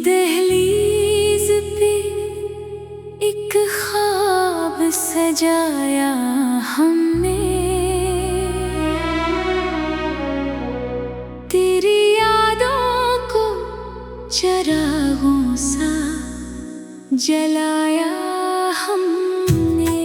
दहलीज पे एक ख्वाब सजाया हमने, तेरी यादों को चिरागों सा जलाया हमने।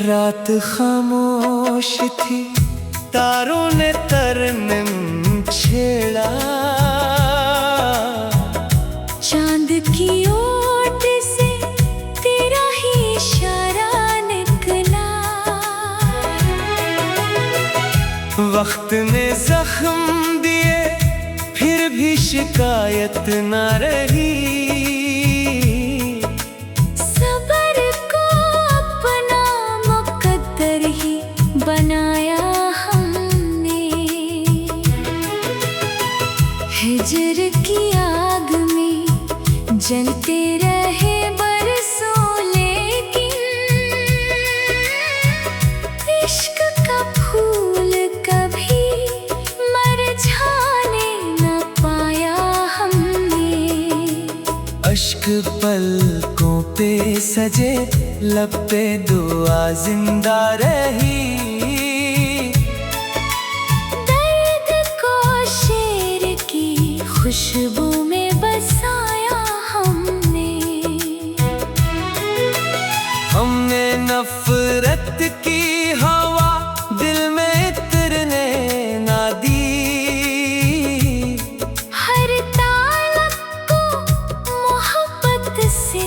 रात खामोश थी, तारों ने तरन्नुम छेड़ा, चांद की ओट से तेरा ही इशारा निकला। वक्त ने जख्म दिए फिर भी शिकायत न रही, बनाया हमने। हिजर की आग में जलते रहे बरसों, लेकिन इश्क का फूल कभी मुरझाने न पाया हमने। अश्क पलकों पे सजे, लब पे दुआ जिंदा रही, खुशबू में बसाया हमने। हमने नफरत की हवा दिल में इतरने ना दी, हर तालब को मोहब्बत से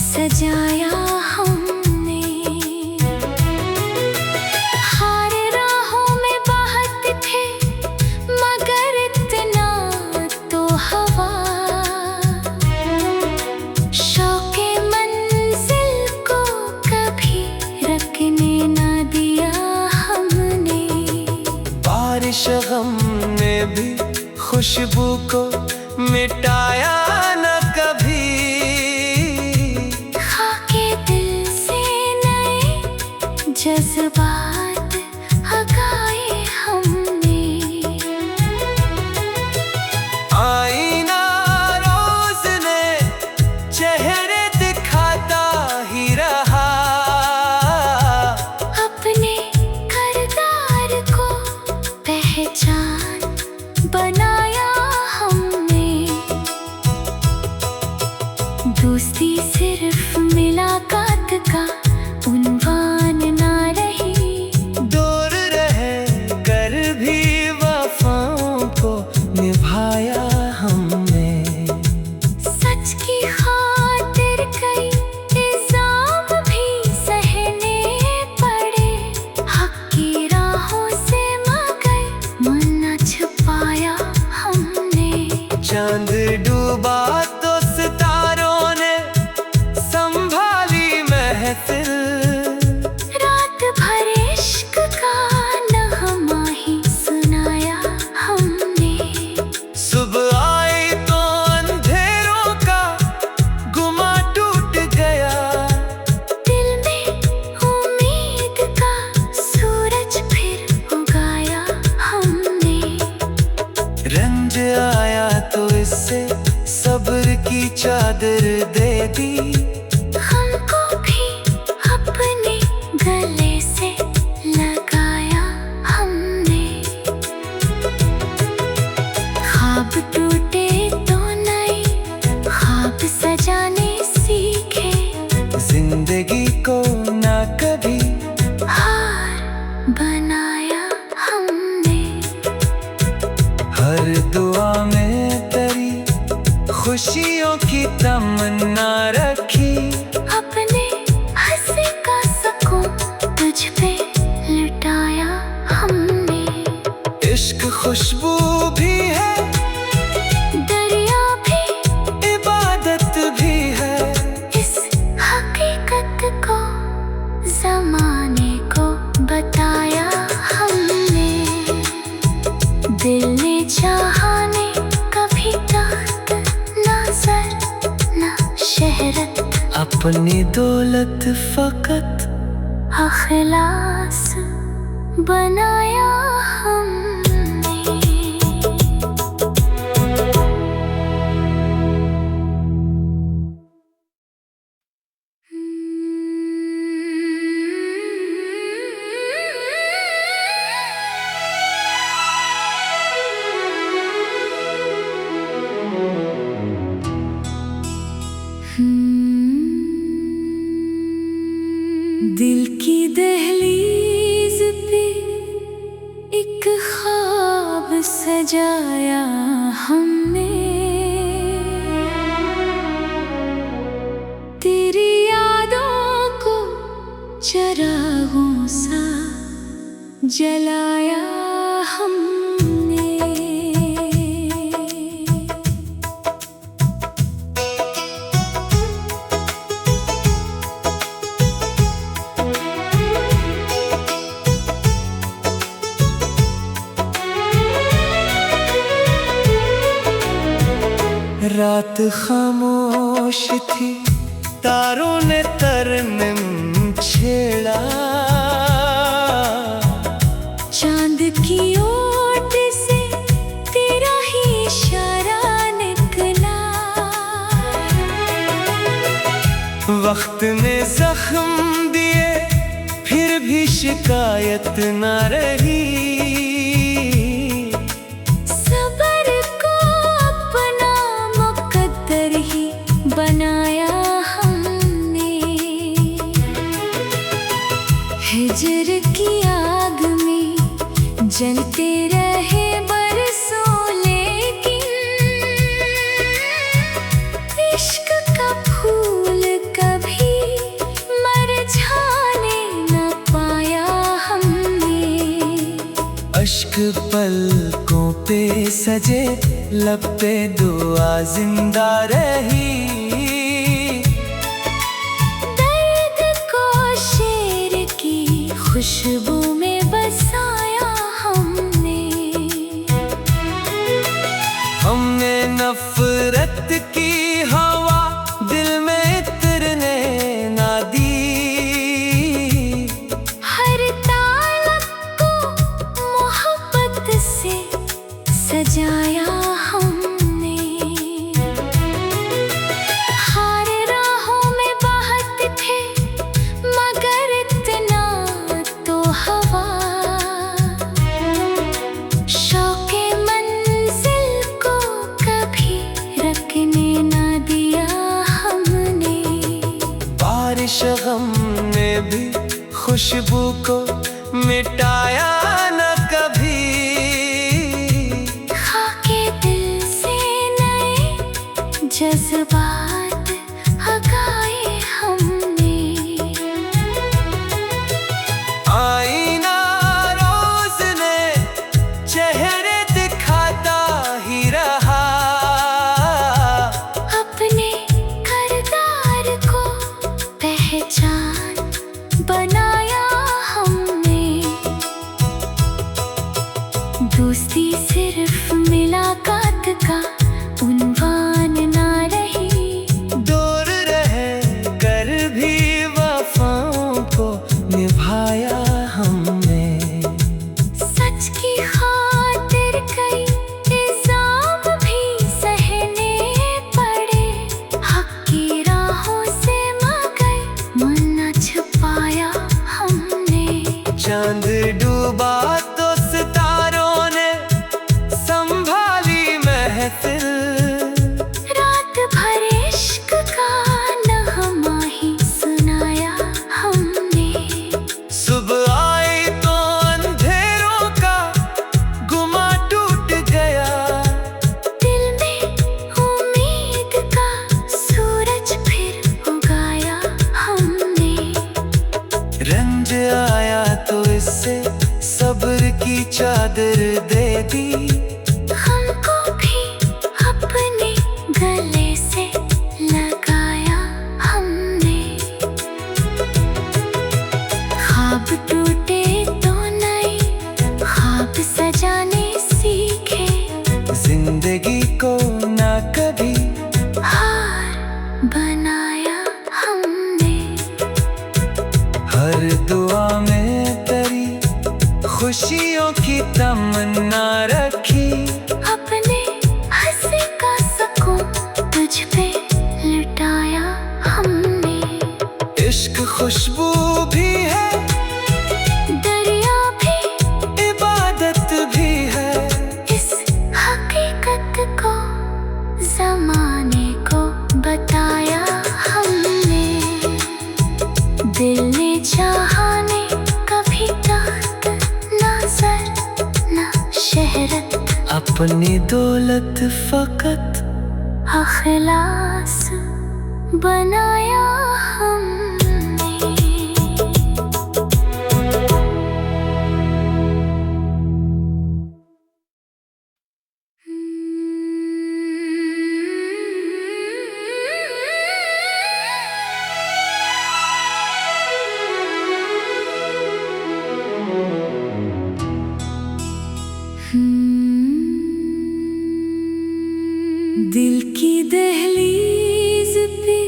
सजाया हमने। हर राहों में बहत थे मगर इतना हवा, शौक़े मंजिल को कभी रखने ना दिया हमने। बारिश गम ने भी खुशबू को मिटाया न कभी, खाके दिल से नए जज्बात हगाए हमने। आईना रोज ने चेहरे दिखाता ही रहा, अपने किरदार को पहचान बनाया हमने। दोस्ती सिर्फ मुलाकात का उन्वान ना रही, दूर रहे कर भी वफाओं को निभाया हमने। सच की खातिर कई इल्जाम भी सहने पड़े, हक की राहों से मगर मन न छुपाया हमने। चांद डूबा तो सितारों ने संभाली महफिल, रात भर इश्क का नगमा ही सुनाया हमने। सुबह आई तो अंधेरों का गुमा टूट गया, दिल में उम्मीद का सूरज फिर उगाया हमने। रंज आया तो इससे सब्र की चादर दे दी, हमको भी अपने गले से लगाया हमने। ख्वाब टूटे तो नए ख्वाब सजाने सीखे, जिंदगी को ना कभी हार बनाया हमने। हर दुआ में तेरी खुशियों की तमन्ना रखी, अपने हंसी का सुकून तुझ पे लुटाया हमने। इश्क खुशबू भी है, दरिया भी इबादत भी है, इस हकीकत को ज़माने को बताया हमने। दिल ने चाहा ने अपनी दौलत फकत अखलास बनाया हमने। दिल की दहलीज पे एक ख्वाब सजाया हमने, तेरी यादों को चिरागों सा जलाया हमने। रात खामोश थी, तारों ने तरन्नुम छेड़ा, चांद की ओट से तेरा ही इशारा निकला। वक्त ने जख्म दिए फिर भी शिकायत न रही, बनाया हमने। हिजर की आग में जलते रहे बरसों, लेकिन इश्क का फूल कभी मुरझाने न पाया हमने। अश्क पलकों पे सजे, लब पे दुआ जिंदा रही, खुशबू में बसाया हमने। हमने नफरत की हवा दिल में इतरने ना दी, हर तालब को मोहब्बत से सजाया हमने। हर राहों में बहत थे मगर इतना तो हवा, शौक़े मंजिल को कभी रखने ना दिया हमने। बारिश गम ने भी खुशबू को मिटाया न कभी, खाके दिल से नए जज्बात हगाए हमने। आईना रोज ने चेहरे दिखाता ही रहा, अपने किरदार को पहचान बनाया हमने। दोस्ती सिर्फ मुलाकात का उन्वान ना रही, दूर रह कर भी वफाओं को निभाया हमने। सच की खातिर कई इल्जाम भी सहने पड़े, हक की राहों से मगर मन न छुपाया हमने। चांद डूबा तो सितारों ने संभाली महफिल, रात भर इश्क का नगमा ही सुनाया हमने। सुबह आई तो अंधेरों का गुमा टूट गया, दिल में उम्मीद का सूरज फिर उगाया हमने। रंज आया तो इससे सब्र की चादर दे दी, हमको भी अपने गले से लगाया हमने। ख्वाब टूटे तो नए ख्वाब सजाने सीखे, जिंदगी को ना कभी हार बनाया हमने। की तमन्ना रखी। अपने हंसी का सुकून तुझ पे लुटाया हमने। इश्क खुशबू भी है, दरिया भी, इबादत भी है। इस हकीकत को ज़माने को बताया हमने। दिल ने चाहा ने कभी तख्त ना सर ना शहरत, अपनी दौलत फकत अखलास बनाया हमने। दिल की दहलीज पे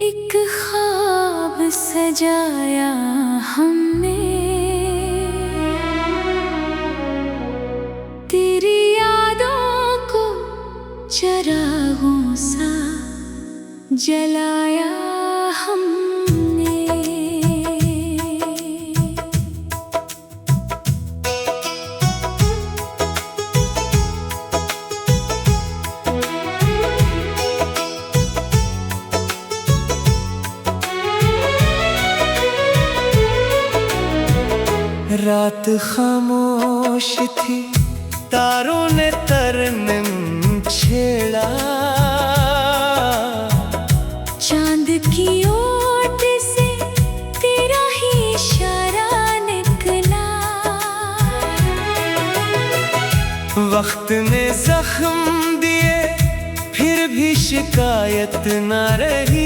एक ख्वाब सजाया हमने। तेरी यादों को चिरागों सा जलाया हमने। रात खामोश थी, तारों ने तरन्नुम छेड़ा। चांद की ओट से तेरा ही इशारा निकला। वक्त ने जख्म दिए, फिर भी शिकायत न रही।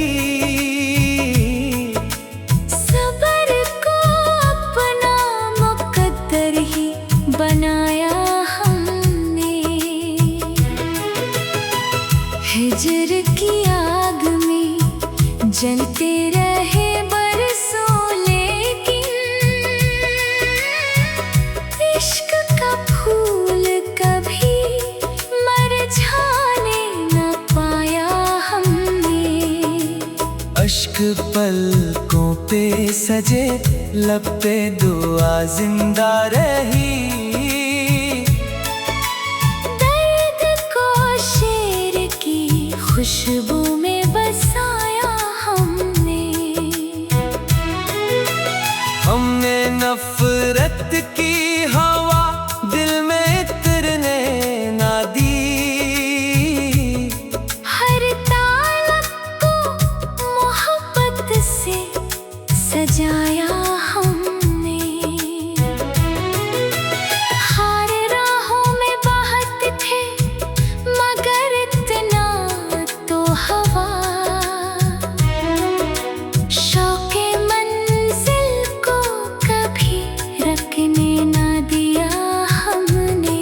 बनाया हमने। हिजर की आग में जलते रहे बरसों, लेकिन इश्क का फूल कभी मुरझाने न पाया हमने। अश्क पलकों पे सजे, लब पे दुआ जिंदा रही। खुशबू में बसाया हमने। हमने नफरत की हवा दिल में इतरने ना दी। हर तालब को मोहब्बत से सजाया हमने। हर राहों में बहत थे मगर इतना हवा। शौक़े मंजिल को कभी रखने न दिया हमने।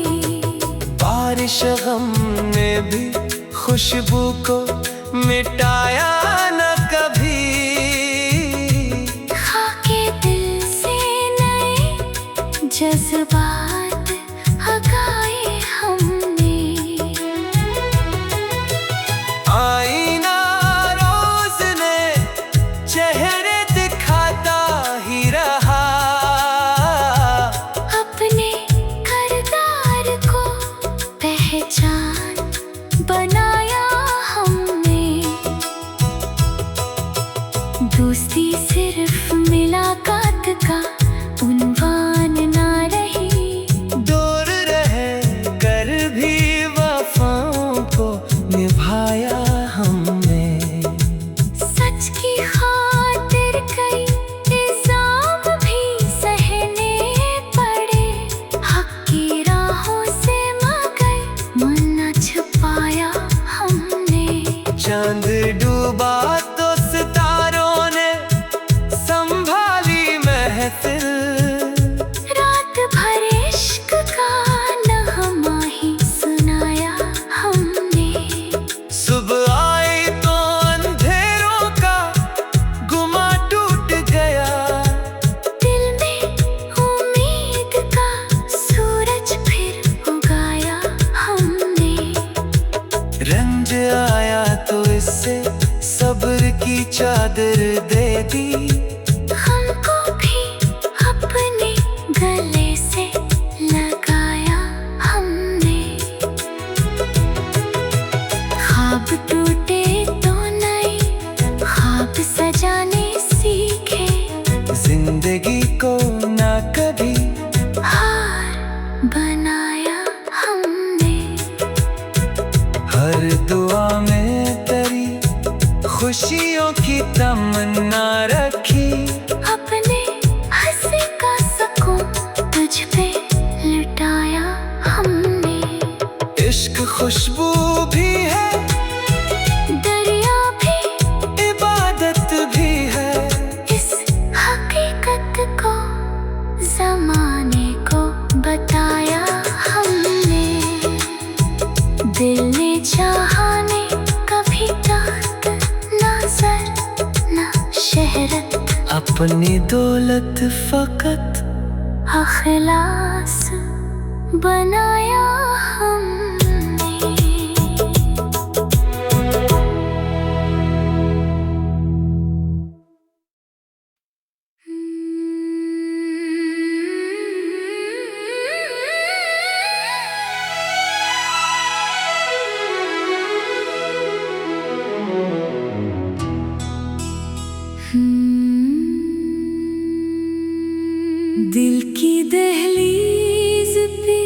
बारिश गम ने भी खुशबू को मिटाया न कभी। खाके दिल से नए जज्बात हगाए हमने। आईना रोज ने चेहरे दिखाता ही रहा। अपने किरदार को पहचान बनाया हमने। दोस्ती सिर्फ मुलाकात का उन्वान ना रही। समझ आया तो इससे सब्र की चादर दे दी। हमको भी अपने गले से लगाया हमने। ख्वाब टूटे तो नए ख्वाब सजाने सीखे। जिंदगी को ना कभी हार बनाया हमने। हर दुआ में तेरी खुशियों की तमन्ना रखी। अपने हंसी का सुकून तुझ पे लुटाया हमने। इश्क खुशबू भी है, दरिया भी इबादत भी है। इस हकीकत को ज़माने को बताया हमने। दिल ने चाहा ने कभी तख्त ना सर ना शहरत। अपनी दौलत फकत अखलास बनाया हमने। दिल की दहलीज पे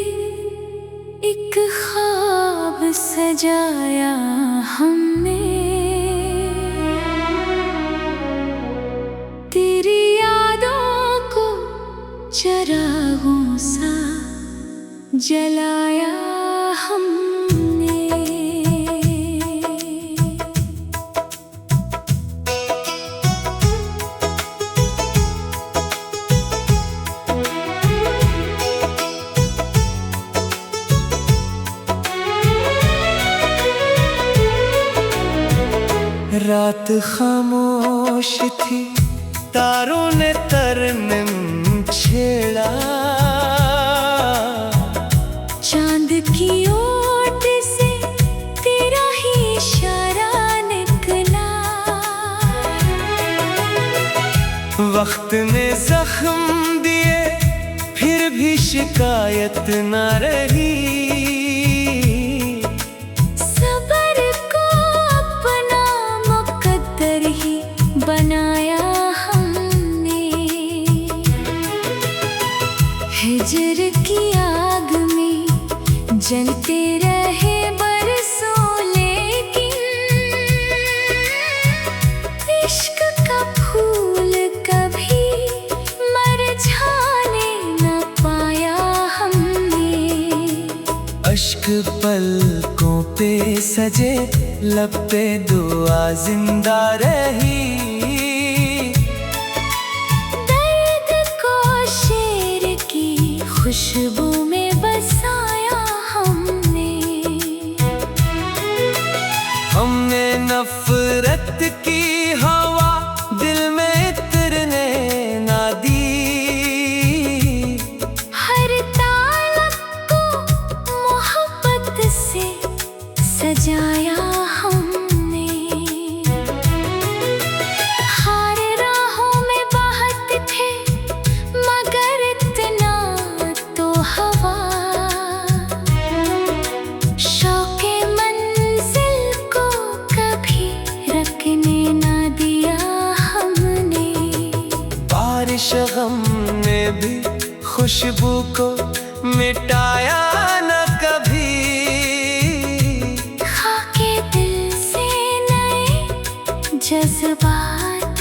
एक ख्वाब सजाया हमने। तेरी यादों को चिरागों सा जलाया हमने। रात खामोश थी, तारों ने तरन्नुम छेड़ा। चांद की ओट से तेरा ही इशारा निकला। वक्त ने जख्म दिए फिर भी शिकायत न रही। सब्र को अपना मुकद्दर ही बनाया हमने। हिजर की आग में जलते रहे बरसों, लेकिन इश्क का फूल कभी मरझाने न पाया हमने। अश्क पलकों पे सजे, लब पे दुआ जिंदा रही। दर्द को शेर की खुशबू में बसाया हमने। हमने नफरत की हवा दिल में इतरने ना दी। हर तालब को मोहब्बत से सजाया हमने। हर राहों में बहत थे मगर इतना तो हवा। शौक़े मंजिल को कभी रखने ना दिया हमने। बारिश गम ने भी खुशबू को मिटाया न कभी। खाके दिल से नए जज्बात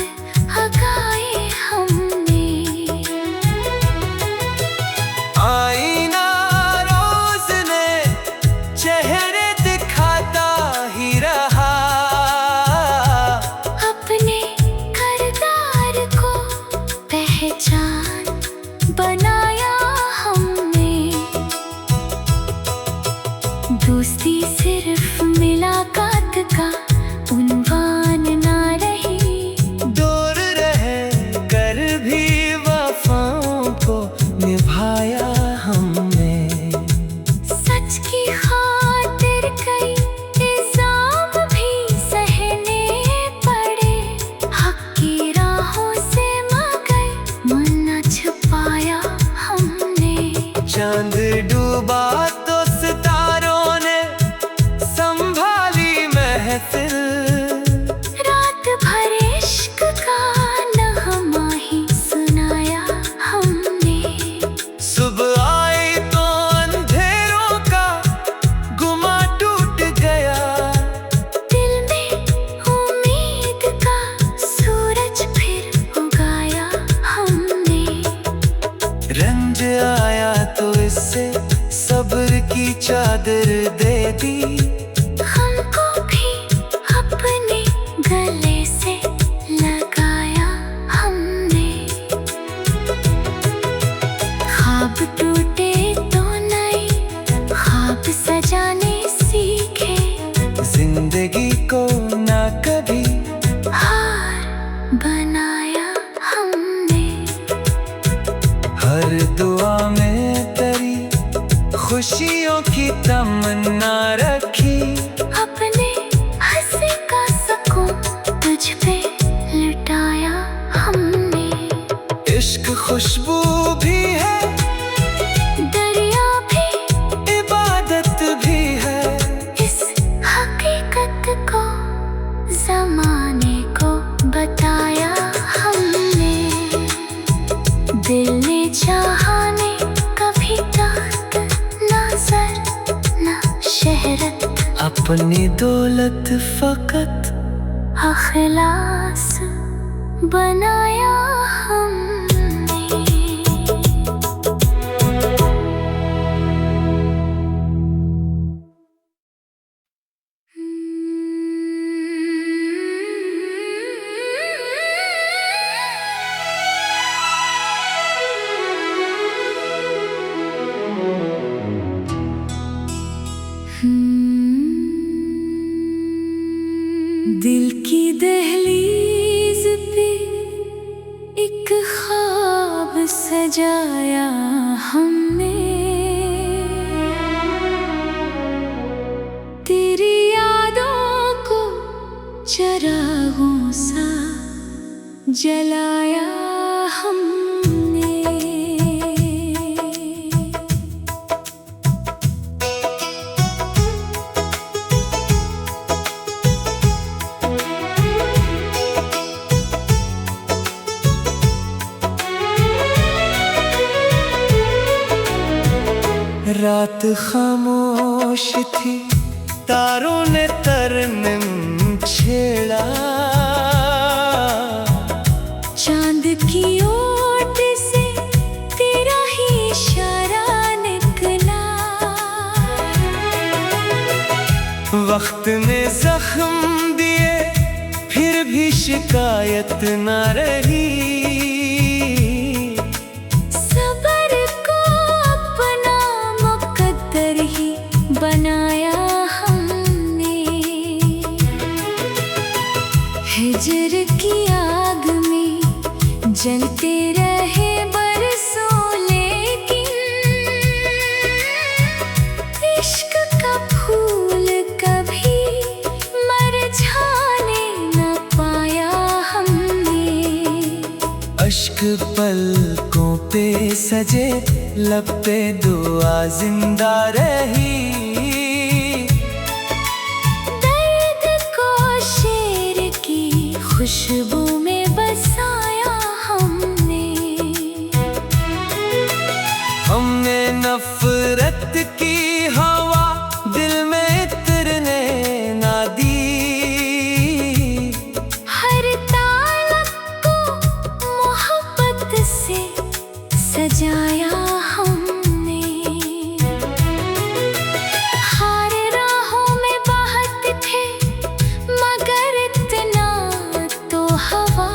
हगाए हमने। आईना रोज ने चेहरे दिखाता ही रहा। अपने किरदार को पहचान बनाया हमने। दोस्ती सिर्फ मुलाकात का उन्वान ना रही। दूर रह कर भी वफाओं को निभाया हमने। सच की खातिर कई इल्जाम डूबा तो सितारों ने संभाली महफिल। रात भर इश्क का नगमा ही सुनाया हमने। सुबह आई तो अंधेरों का गुमा टूट गया। दिल में उम्मीद का सूरज फिर उगाया हमने। रंज आया तो इससे सब्र की चादर दे दी। हमको भी अपने गले से लगाया हमने। ख्वाब टूटे तो नए ख्वाब सजाने सीखे। जिंदगी को ना कभी हार बनाया हमने। हर दुआ में तेरी खुशियों की तमन्ना रखी। अपने हंसी का सुकून तुझ पे लुटाया हमने। इश्क खुशबू भी है, दरिया भी इबादत भी है। इस हकीकत को ज़माने को बताया हमने। दिल ने चाहा ने कभी तख्त ना सर ना शहरत। अपनी दौलत फकत अखलास बनाया हमने। दिल की दहलीज पे एक ख्वाब सजाया हमने। तेरी यादों को चिरागों सा जलाया हमने। रात खामोश थी, तारों ने तरन्नुम छेड़ा। चांद की ओट से तेरा ही इशारा निकला। वक्त ने जख्म दिए फिर भी शिकायत न रही। सबर को अपना मुकद्दर ही बनाया हमने। हिजर की आग में जलते रहे बरसों, लेकिन इश्क का फूल कभी मरझाने न पाया हमने। अश्क पलकों पे सजे, लब पे दुआ जिंदा रही। दर्द को शेर की खुशबू में बसाया हमने। हमने नफरत की हवा दिल में इतरने ना दी। हर तालब को मोहब्बत से सजाया हमने। हर राहों में बहत थे मगर इतना तो हवा।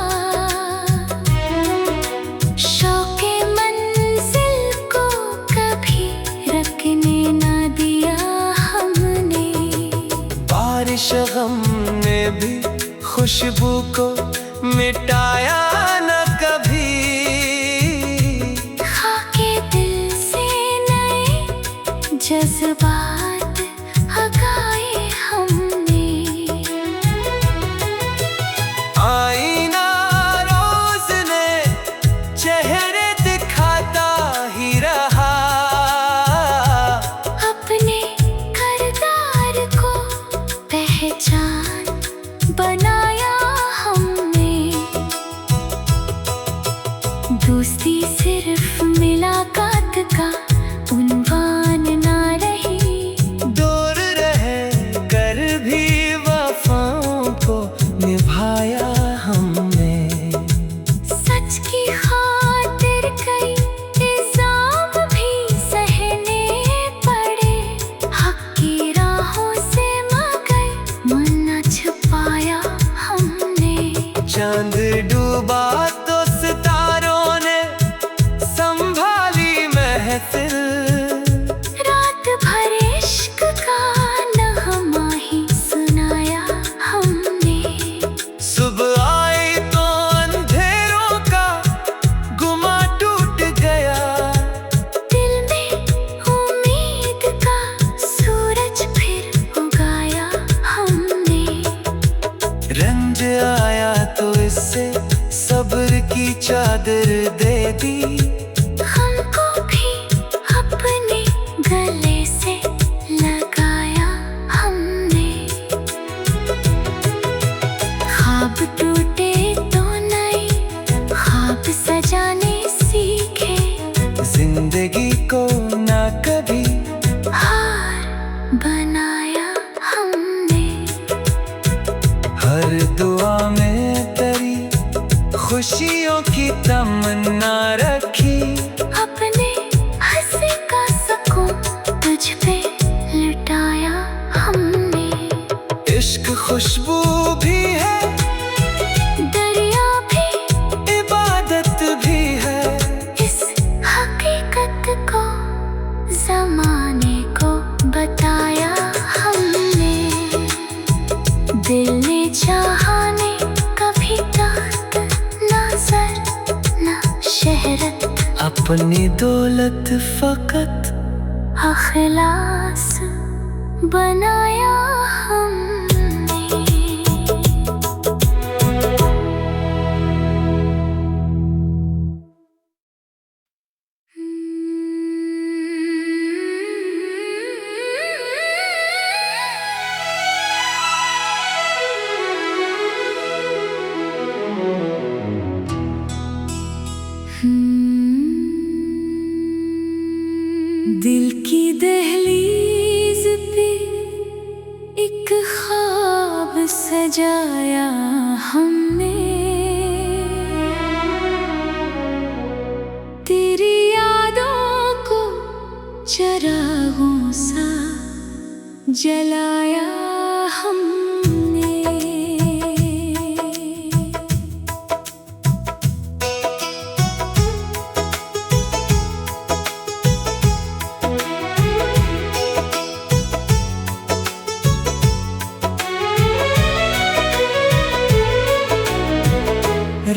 शौक़े मंजिल को कभी रखने ना दिया हमने। बारिश गम ने भी खुशबू को मिटाया न कभी। खाके दिल से नए जज्बात हगाए हमने। आईना रोज ने चेहरे दिखाता ही रहा। गले से लगाया हमने। ख्वाब टूटे तो नए ख्वाब सजाने सीखे। जिंदगी को ना कभी हार बनाया हमने। हर दुआ में तेरी खुशियों की तमन्ना रखी। अपने हंसी का सुकून तुझ पे लुटाया हमने। इश्क खुशबू भी है, दरिया भी, इबादत भी है। इस हकीकत को ज़माने को बताया हमने। दिल ने चाहा ने कभी तख्त ना सर ना शहरत। अपनी दौलत फकत अखलास बनाया हमने। दिल की दहलीज पे एक ख्वाब सजाया हमने। तेरी यादों को चिरागों सा जलाया हमने।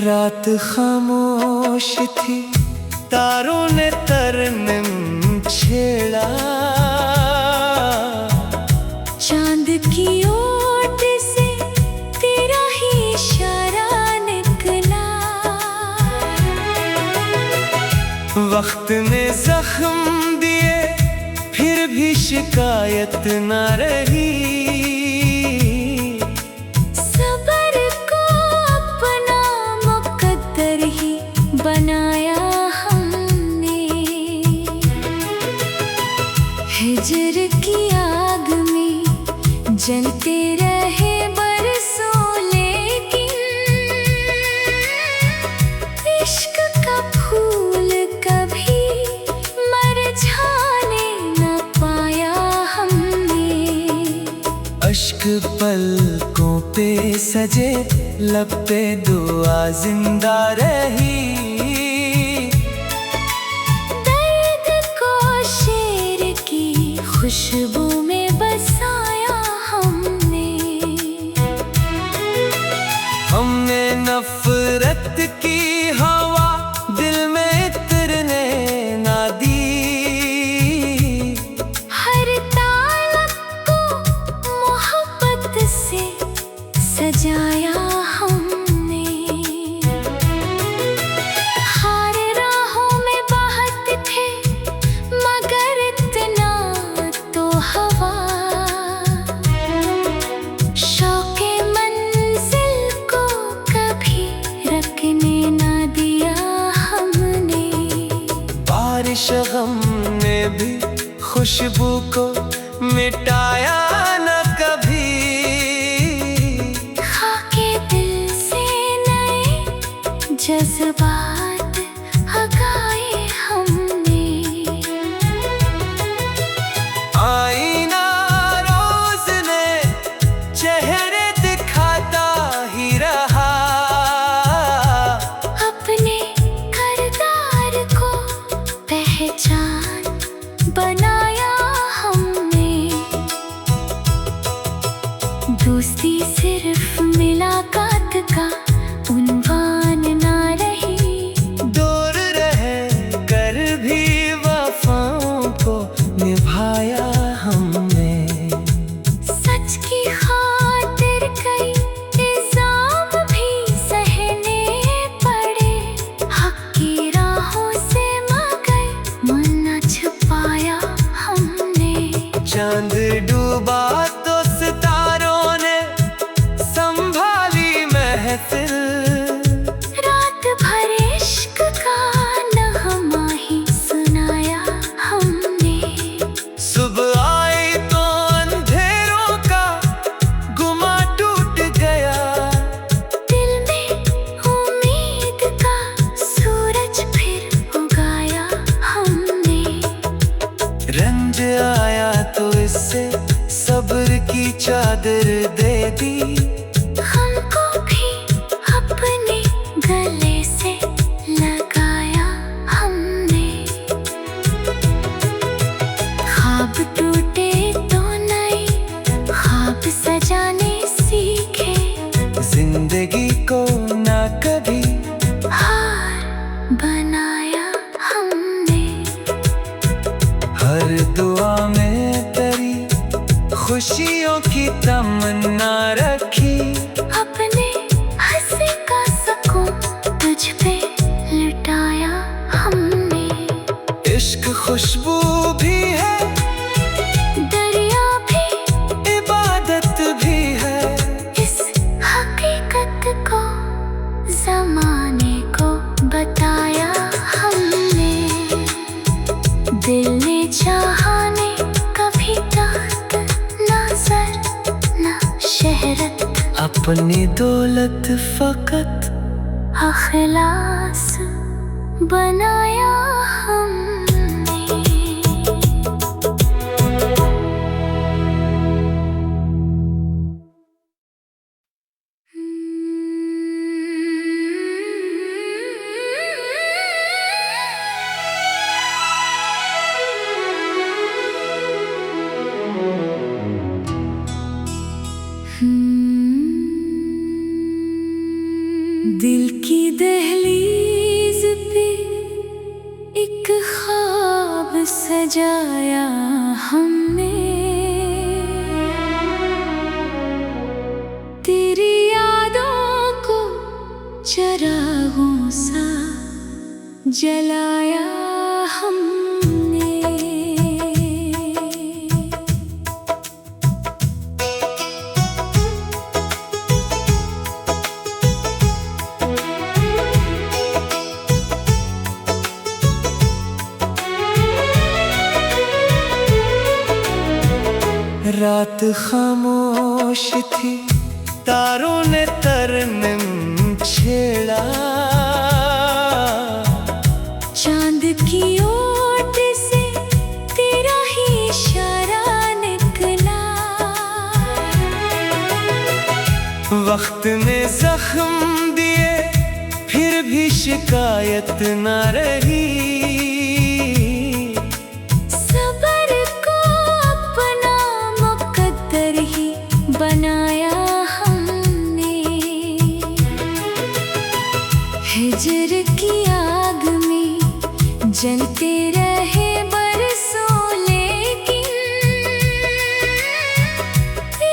रात खामोश थी, तारों ने तरन्नुम छेड़ा। चांद की ओट से तेरा ही इशारा निकला। वक्त ने जख्म दिए, फिर भी शिकायत न रही। सबर को अपना मुकद्दर ही बनाया हमने। हिजर की आग में जलते रहे बरसों, लेकिन इश्क का फूल कभी मरझाने न पाया हमने। अश्क पलकों पे सजे, लब पे दुआ जिंदा रही। दर्द को शेर की खुशबू में बसाया हमने। हमने नफरत की हवा दिल में इतरने ना दी। हर तालब को मोहब्बत से सजाया हमने। हर राहों में बहत थे मगर इतना तो हवा। शौक़े मंजिल को कभी रखने ना दिया हमने। बारिश गम ने भी खुशबू को मिटाया न कभी। खाके दिल से नए जज्बात हगाए हमने। आईना रोज ने चेहरे दिखाता ही रहा। अपने किरदार को पहचान बनाया हमने। दोस्ती सिर्फ मुलाकात का उन्वान ना रही। दूर रह कर भी वफाओं को निभाया हमने। सच की खातिर कई इल्जाम भी सहने पड़े। हक की राहों से मगर मन न छुपाया हम चांद डूबा तो सितारों ने संभाली महफिल। रात भर इश्क का नगमा ही सुनाया हमने। सुबह आई तो अंधेरों का गुमा टूट गया। दिल में उम्मीद का सूरज फिर उगाया हमने। रंज आया तो इससे सब्र की चादर दे दी। हमको भी अपने गले से लगाया हमने। ख्वाब टूटे तो नए ख्वाब सजाने सीखे। जिंदगी को ना कभी हार बनाया हमने। हर दुआ में तेरी खुशियों की तमन्ना रखी। अपने हंसी का सुकून तुझ पे लुटाया हमने। इश्क खुशबू भी है, दरिया भी इबादत भी है। इस हकीकत को ज़माने को बताया हमने। दिल ने चाहा ने कभी तख्त ना सर ना शहरत। अपनी दौलत फकत अखलास बनाया हमने। दिल की दहलीज पे एक ख्वाब सजाया हमने। तेरी यादों को चिरागों सा जलाया हमने। रात खामोश थी, तारों ने तरन्नुम छेड़ा। चांद की ओट से तेरा ही इशारा निकला। वक्त ने जख्म दिए फिर भी शिकायत न रही। सबर को अपना मुकद्दर ही बनाया हमने। हिजर की आग में जलते रहे बरसों, लेकिन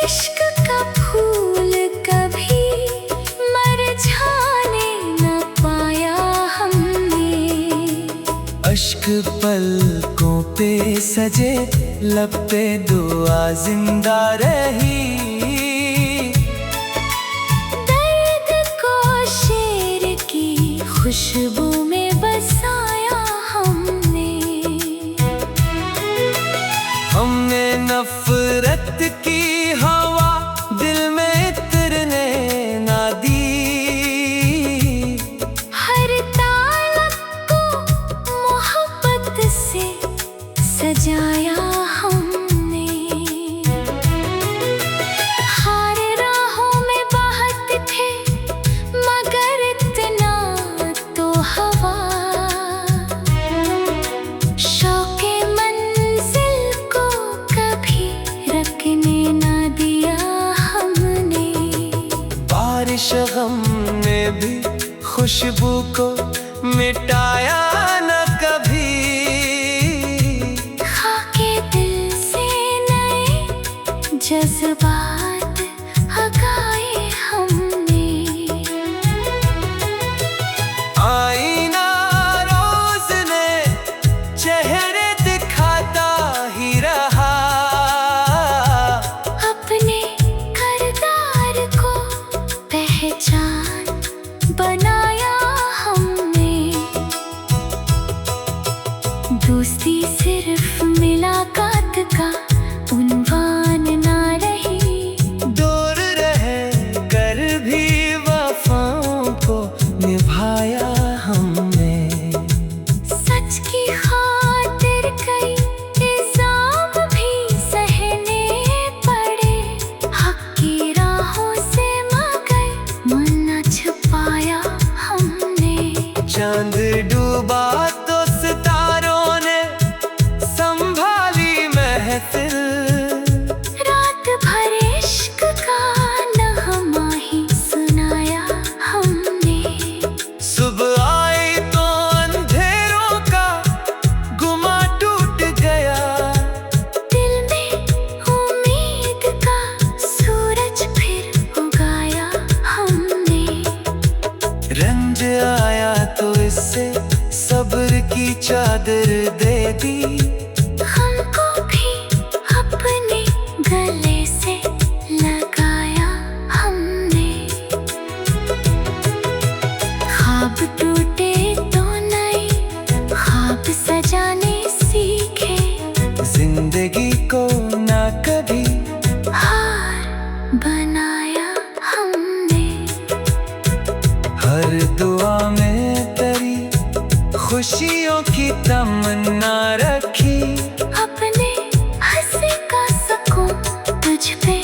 इश्क का फूल कभी मरझाने न पाया हमने। अश्क पलकों पे सजे, लब पे दुआ जिंदा रही। दर्द को शेर की खुशबू में बसाया हमने। हमने नफरत की हवा दिल में इतरने ना दी। हर तालब को मोहब्बत से सजाया हमने। हर राहों में बहत थे मगर इतना तो हवा। शौक़े मंजिल को कभी रखने ना दिया हमने। बारिश गम ने भी खुशबू को मिटाया न कभी। खाके दिल से नए जज्बात हगाए हमने। आईना रोज ने चेहरे दिखाता ही रहा। जिंदगी को ना कभी हार बनाया हमने। हर दुआ में तेरी खुशियों की तमन्ना रखी। अपने हंसी का सुकून तुझ पे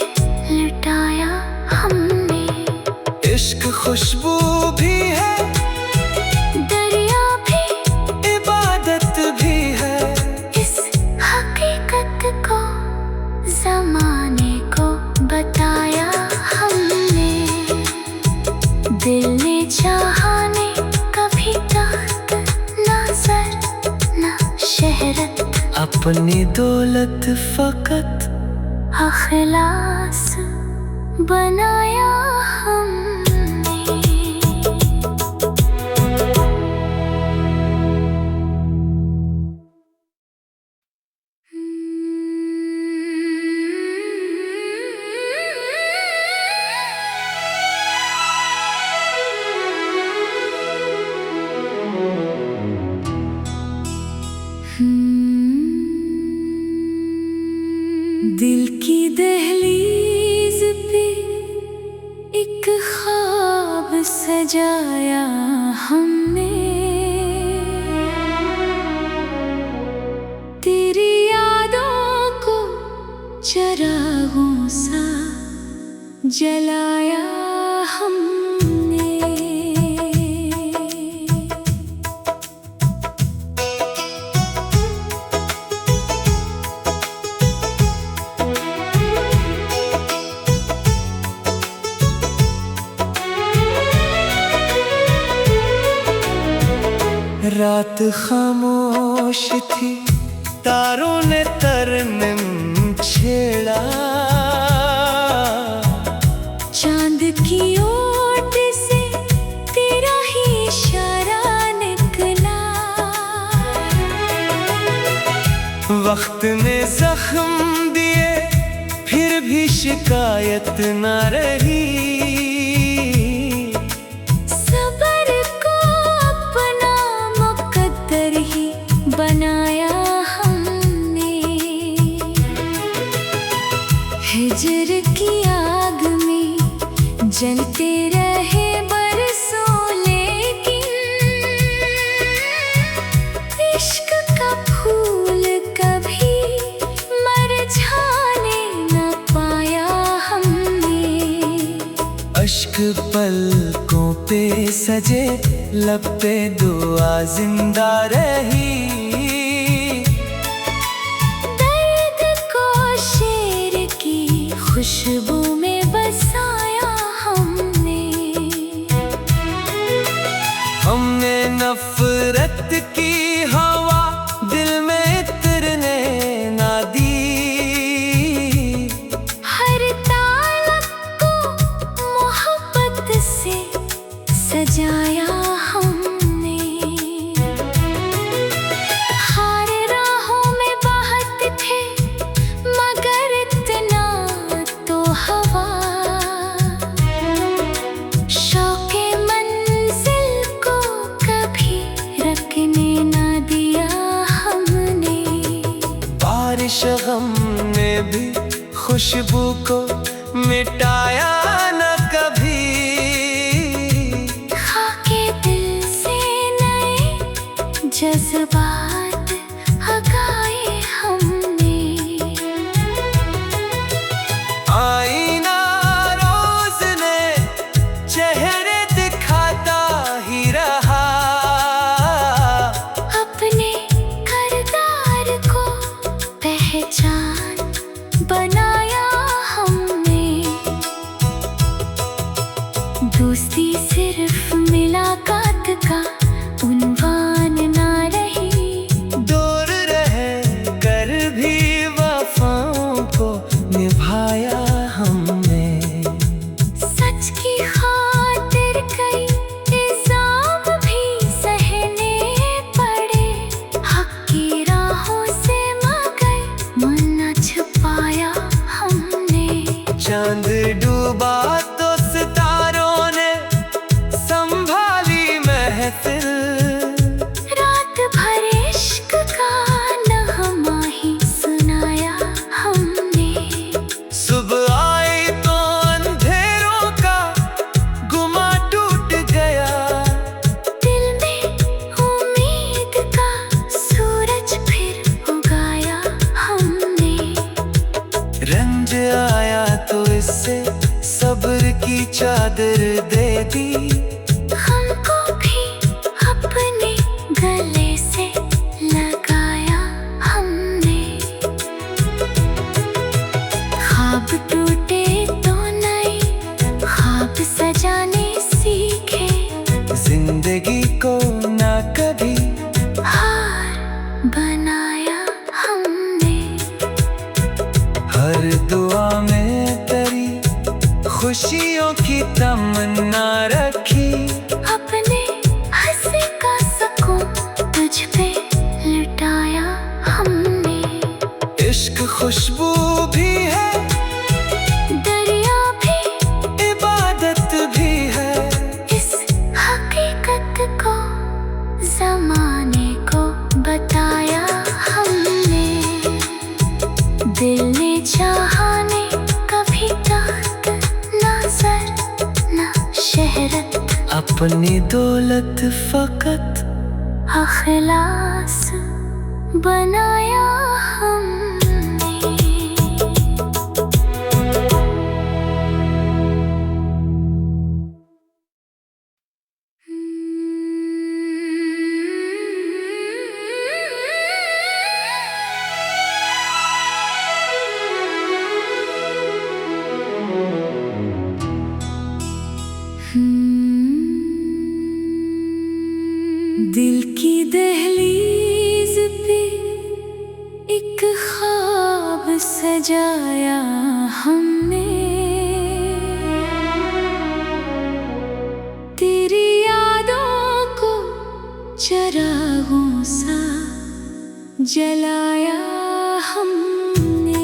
लुटाया हमने। इश्क खुशबू भी है, दरिया भी, इबादत भी है। इस हकीकत को ज़माने को बताया हमने। दिल ने चाहा ने कभी तख्त ना सर ना शहरत, अपनी दौलत फकत अखलास बनाया हमने। दिल की दहलीज पे एक ख्वाब सजाया हमने। तेरी यादों को चिरागों सा जलाया हमने। रात खामोश थी, तारों ने तरन्नुम छेड़ा। चांद की ओट से तेरा ही इशारा निकला। वक्त ने जख्म दिए, फिर भी शिकायत न रही। बनाया हमने। हिजर की आग में जलते रहे बरसों, लेकिन इश्क का फूल कभी मुरझाने न पाया हमने। अश्क पलकों पे सजे, लब पे दुआ जिंदा रही। खुशबू में बसाया हमने। हमने नफरत की हवा दिल में इतरने ना दी। हर तालब को मोहब्बत से सजाया हमने। हर राहों में बहते थे मगर इतना हवा। शौक़े मंजिल को कभी रखने ना दिया हमने। बारिश गम ने भी खुशबू को मिटाया न कभी। खाके दिल से नए जज्बात हगाए हमने। आईना रोज ने चेहरे दिखाता ही रहा। अपने किरदार को पहचान बनाया हमने। दोस्ती सिर्फ मुलाकात का उन्वान ना रही। दूर रह कर भी वफाओं को निभाया हमने। सच की खातिर कई इल्जाम भी सहने पड़े। हक की राहों से मगर मन न छुपाया हमने। चांद डूबा तो सितारों ने संभाली महफिल। रात भर इश्क का नगमा ही सुना रंज आया तो इससे सब्र की चादर दे दी। हमको भी अपने गले से लगाया हमने। ख्वाब टूटे तो नए ख्वाब सजाने सीखे। जिंदगी को ना कभी हार बनाया हमने। हर दुआ में तेरी खुशियों की तमन्ना रखी। अपने हंसी का सुकून तुझ पे लुटाया हमने। इश्क खुशबू भी है, दरिया भी इबादत भी है। इस हकीकत को ज़माने को बताया हमने। दिल ने चाहा ने कभी तख्त ना सर ना शहरत। अपनी दौलत फकत अखलास बनाया हमने। दिल की दहलीज पे एक ख्वाब सजाया हमने। तेरी यादों को चिरागों सा जलाया हमने।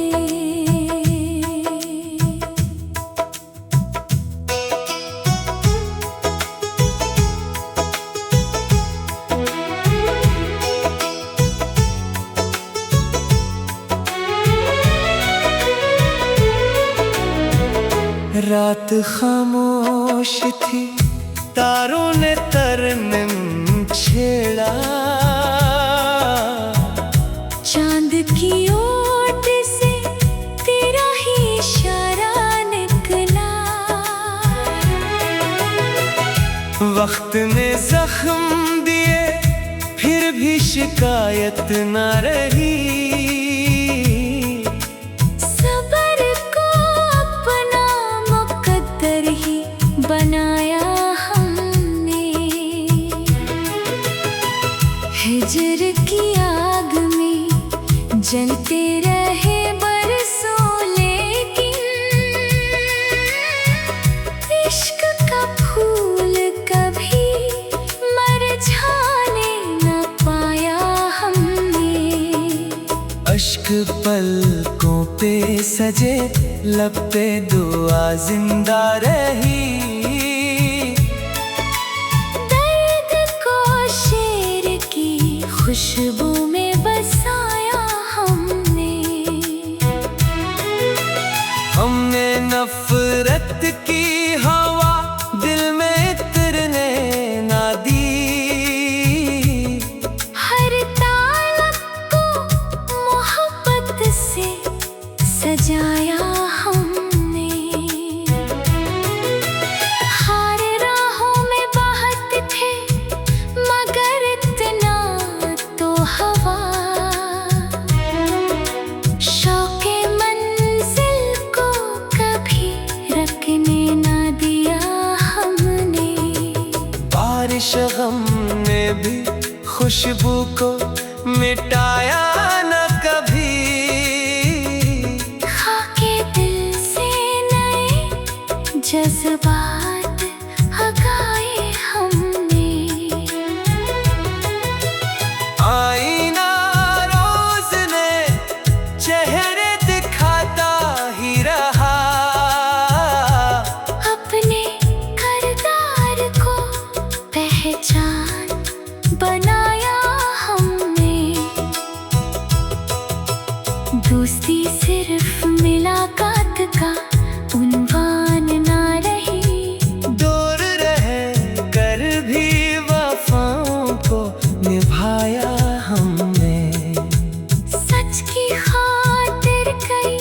रात खामोश थी, तारों ने तरन्नुम छेड़ा। चांद की ओट से तेरा ही इशारा निकला। वक्त ने जख्म दिए फिर भी शिकायत न रही। सबर को अपना मुकद्दर ही बनाया हमने। हिजर की आग में जलते रहे बरसों, लेकिन इश्क का फूल कभी मरझाने न पाया हमने। अश्क पलकों पे सजे, लब पे दुआ जिंदा रही। दर्द को शेर की खुशबू में बसाया हमने। हमने नफरत की हवा दिल में इतरने ना दी। हर तालब को मोहब्बत से सजाया हमने। हर राहों में बहत थे मगर इतना तो हवा। शौक़े मंजिल को कभी रखने ना दिया हमने। बारिश गम ने भी खुशबू को मिटाया न कभी। खाके दिल से नए जज्बात हगाए हमने। आईना रोज ने चेहरे दिखाता ही रहा। अपने किरदार को पहचान बनाया हमने। दोस्ती सिर्फ मुलाकात का उन्वान ना रही। दूर रहे कर भी वफाओं को निभाया हमने। सच की खातिर कई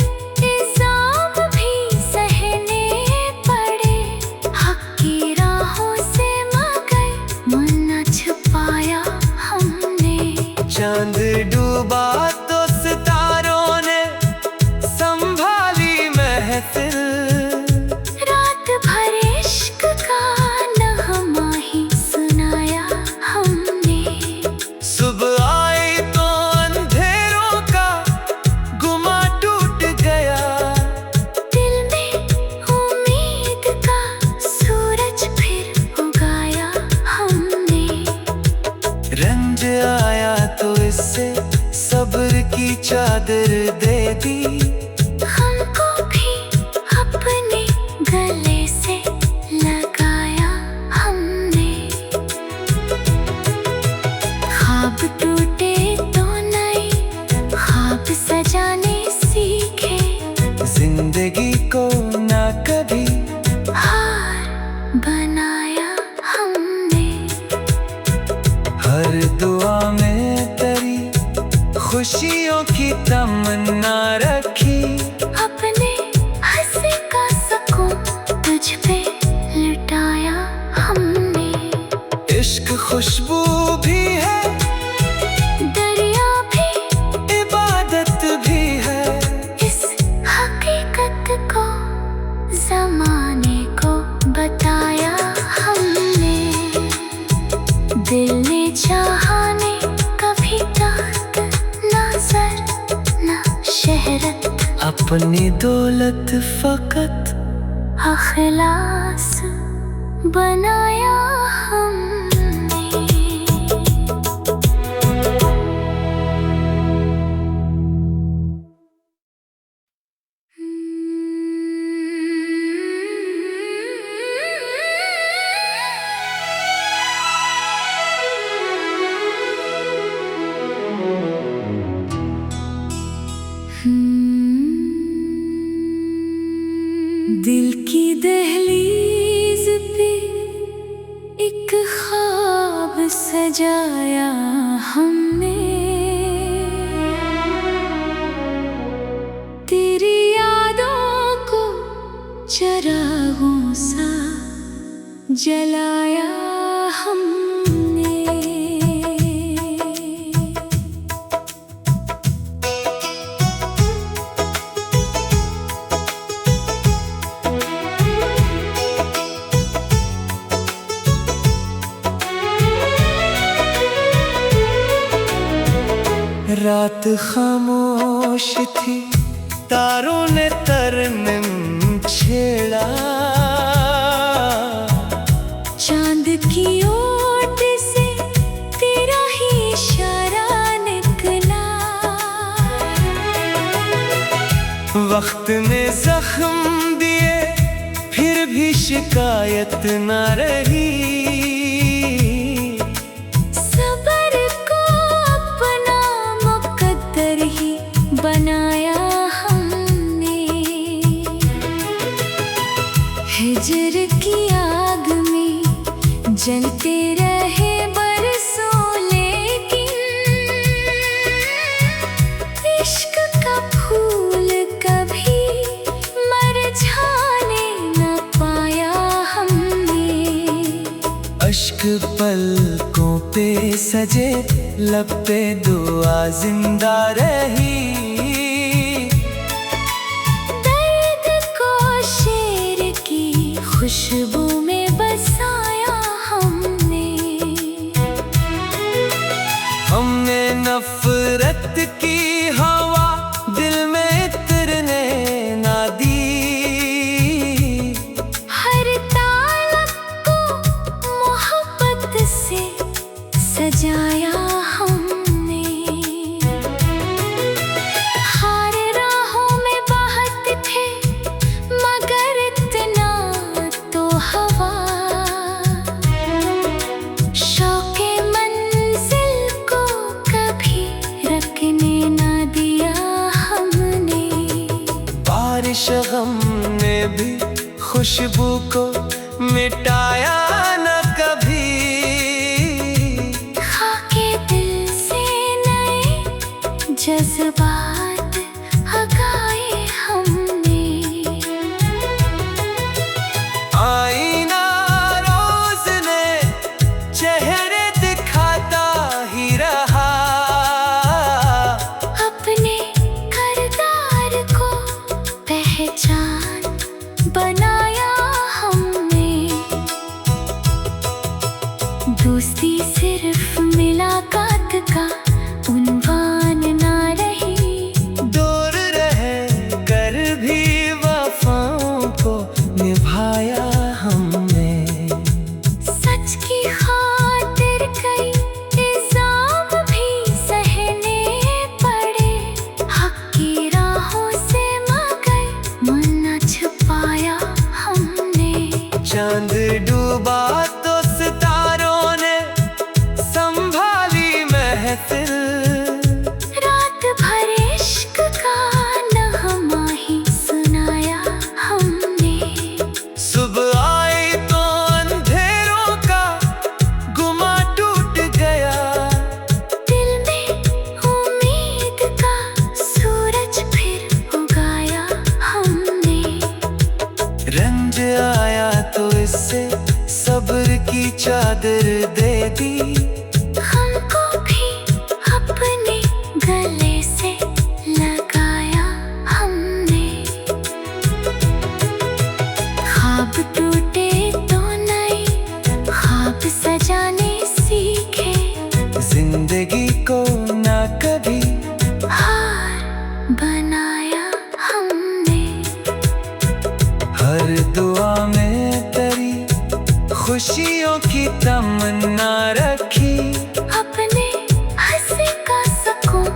दी। हमको भी अपने गले से लगाया हमने। ख्वाब टूटे तो नए ख्वाब सजाने सीखे। जिंदगी को ना कभी हार बनाया हमने। हर दुआ में तेरी खुशियों की तमन्ना रखी। अपने हंसी का सुकून तुझ पे लुटाया हमने। इश्क खुशबू भी है, दरिया भी इबादत भी है। इस हकीकत को ज़माने को बताया हमने। दिल ने चाहा ने कभी तख्त ना सर ना शहरत। अपनी दौलत फकत अखलास बनाया हमने। दिल की दहलीज पे एक ख्वाब सजाया हमने। तेरी यादों को चिरागों सा जलाया हमने। रात खामोश थी, तारों ने तरन्नुम छेड़ा। चांद की ओट से तेरा ही इशारा निकला। वक्त ने जख्म दिए, फिर भी शिकायत न रही। सबर को अपना मुकद्दर ही बनाया हमने। हिजर की आग में जलते रहे बरसों, लेकिन इश्क का फूल कभी मुरझाने न पाया हमने। अश्क पलकों पे सजे, लब पे दुआ जिंदा रही। दर्द को शेर की खुशबू में बसाया हमने। हमने नफरत की हवा दिल में इतरने ना दी। हर तालब को मोहब्बत से सजाया हमने। हर राहों में बहत थे मगर इतना तो हवा। शौक़े मंजिल को कभी रखने ना दिया हमने। बारिश गम ने भी खुशबू को मिटाया न कभी। खाके दिल से नए जज्बात हगाए हमने। आईना रोज ने चेहरे दिखाता ही रहा। अपने किरदार को पहचान बनाया हमने। चादर दे दी। हमको भी अपने गले से लगाया हमने। ख्वाब टूटे तो नए ख्वाब सजाने सीखे। जिंदगी को ना कभी हार बनाया हमने। हर दुआ में तेरी खुशियों की तमन्ना रखी। अपने हंसी का सुकून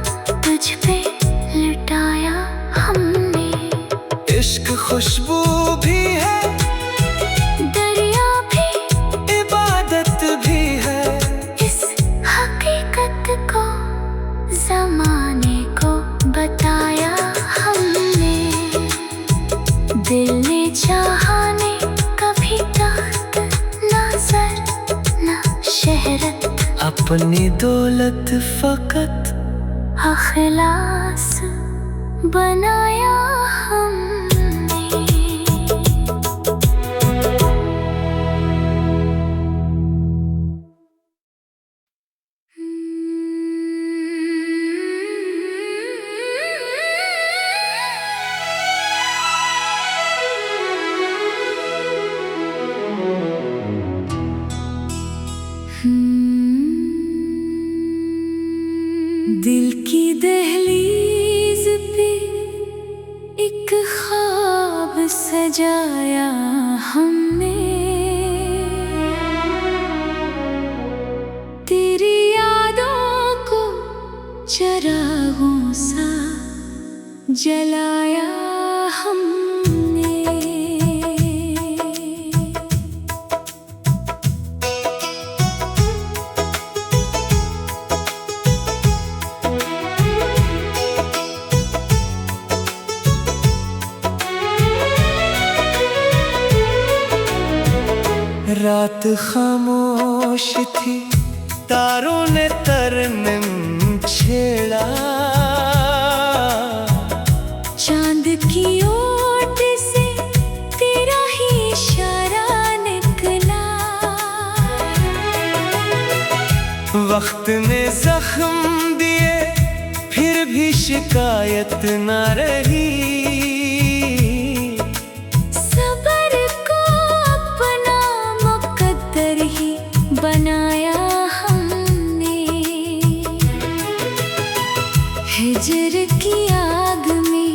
तुझ पे लुटाया हमने। इश्क खुशबू भी है, दरिया भी इबादत भी है। इस हकीकत को ज़माने को बताया हमने। दिल ने चाहा ने कभी तख्त ना सर ना शहरत। अपनी दौलत फकत अखलास बनाया हमने। दिल की दहलीज पे एक ख्वाब सजाया हमने। तेरी यादों को चिरागों सा जलाया हमने। रात खामोश थी, तारों ने तरन्नुम छेड़ा। चांद की ओट से तेरा ही इशारा निकला। वक्त ने जख्म दिए, फिर भी शिकायत न रही। सबर को अपना मुकद्दर ही बनाया हमने। हिजर की आग में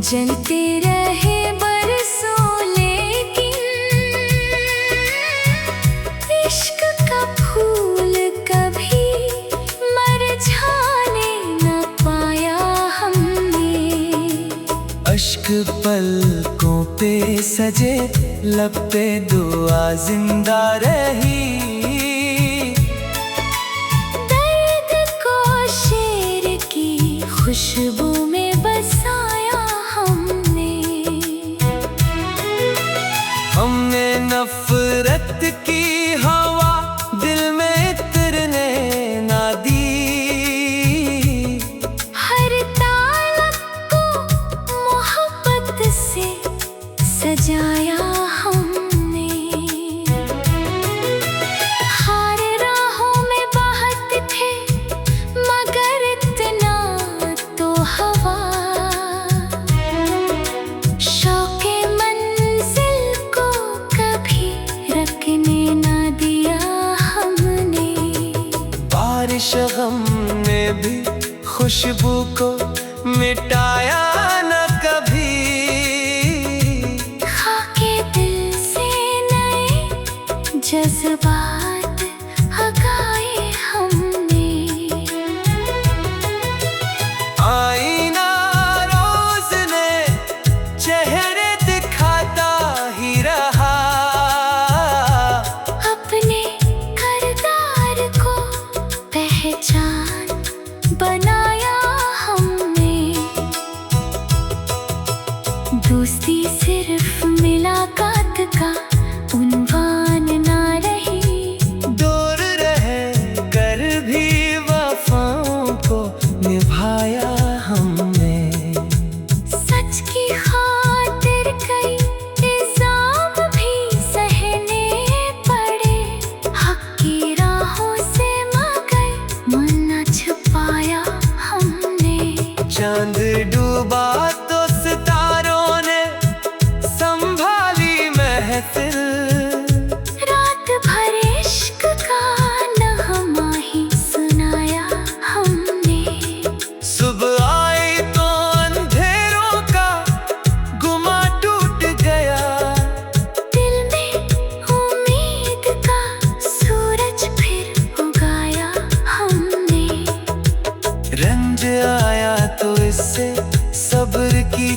जलते रहे बरसों, लेकिन इश्क का फूल कभी मरझाने न पाया हमने। अश्क पलकों पे सजे, लब पे दुआ जिंदा रही। दर्द को शेर की खुशबू में बसाया हमने। हमने नफरत की हवा दिल में इतरने ना दी। हर तालब को मोहब्बत से सजाया हमने। हर राहों में बहत थे मगर इतना तो हवा। शौक़े मंजिल को कभी रखने ना दिया हमने। बारिश गम ने भी खुशबू को मिटाया न कभी। खाके दिल से नए जज्बात हगाए हमने। आईना रोज ने चेहरे दिखाता ही रहा। अपने किरदार को पहचान बनाया हमने। दोस्ती सिर्फ मुलाकात का उन्वान ना रही। दूर रहे कर भी वफाओं को निभाया हमने। सच की खातिर कई इल्जाम भी सहने पड़े। हक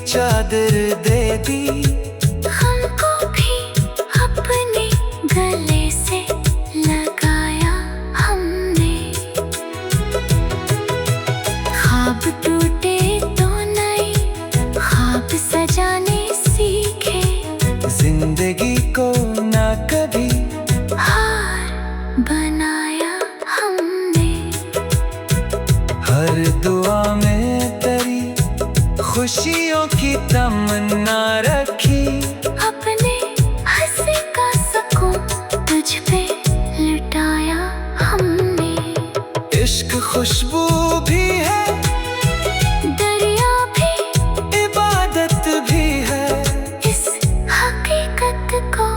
चादर दे दी। हमको भी अपने गले से लगाया हमने। ख्वाब टूटे तो नए ख्वाब सजाने सीखे। जिंदगी को ना कभी हार बनाया हमने। हर दुआ में तेरी खुशियों की तमन्ना रखी। अपने हंसी का सुकून तुझ पे लुटाया हमने। इश्क खुशबू भी है, दरिया भी इबादत भी है। इस हकीकत को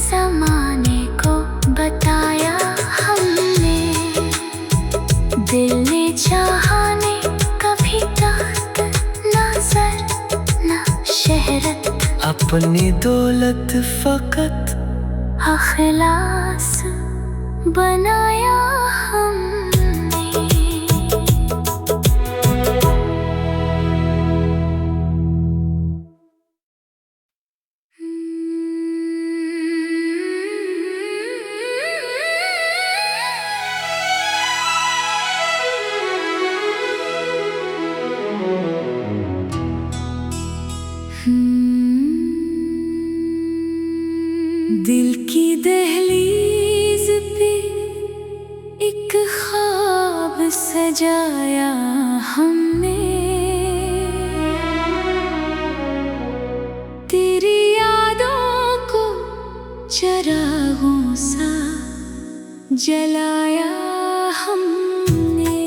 ज़माने को बताया हमने। दिल ने चाहा ने कभी तख्त ना सर ना शहरत। अपनी दौलत फकत अखलास बनाया हमने। दिल की दहलीज पे एक ख्वाब सजाया हमने। तेरी यादों को चिरागों सा जलाया हमने।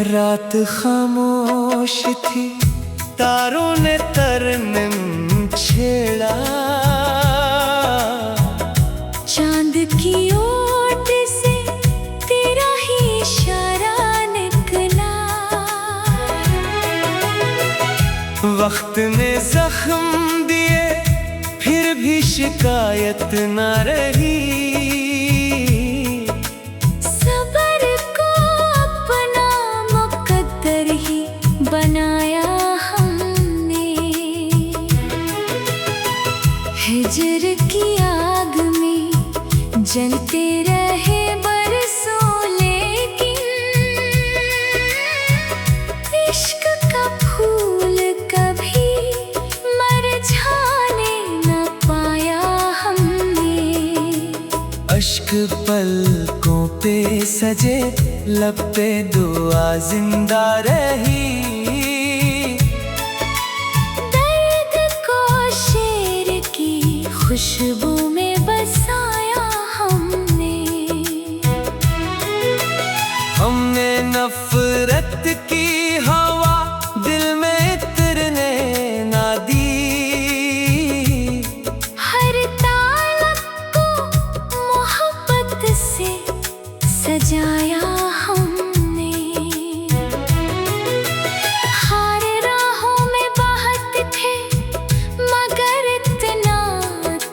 रात खामोश थी, तारों ने तरन्नुम छेड़ा। चांद की ओट से तेरा ही इशारा निकला। वक्त ने जख्म दिए, फिर भी शिकायत न रही। सबर को अपना मुकद्दर ही बनाया हमने। हिजर की आग में जलते रहे बरसों, लेकिन इश्क का फूल कभी मुरझाने न पाया हमने। अश्क पलकों पे सजे, लब पे दुआ जिंदा रही। दर्द को शेर की खुशबू में बसाया हमने। हमने नफरत की हवा दिल में इतरने ना दी। हर तालब को मोहब्बत से सजाया हमने। हर राहों में बहत थे मगर इतना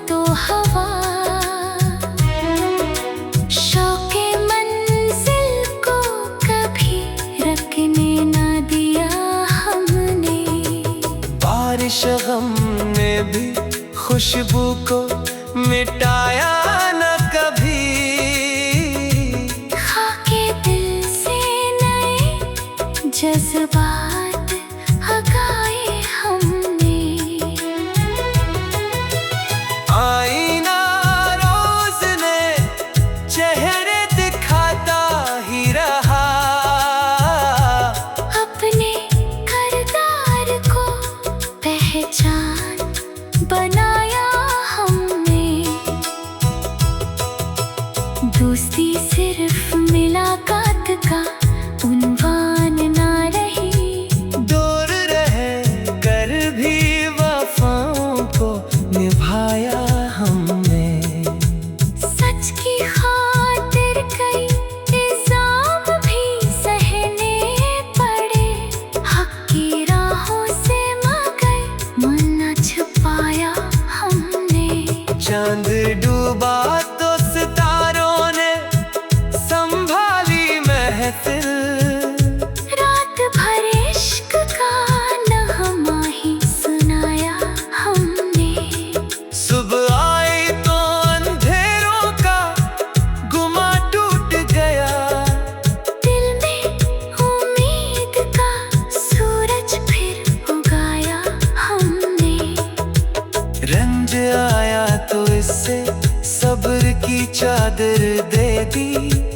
तो हवा। शौक़े मंजिल को कभी रखने ना दिया हमने। बारिश गम ने भी खुशबू को मिटाया न कभी। खाके दिल से नए जज्बात हगाए हमने। आईना रोज ने चेहरे दिखाता ही रहा। अपने किरदार को पहचान बनाया हमने। रंज आया तो इससे सब्र की चादर दे दी।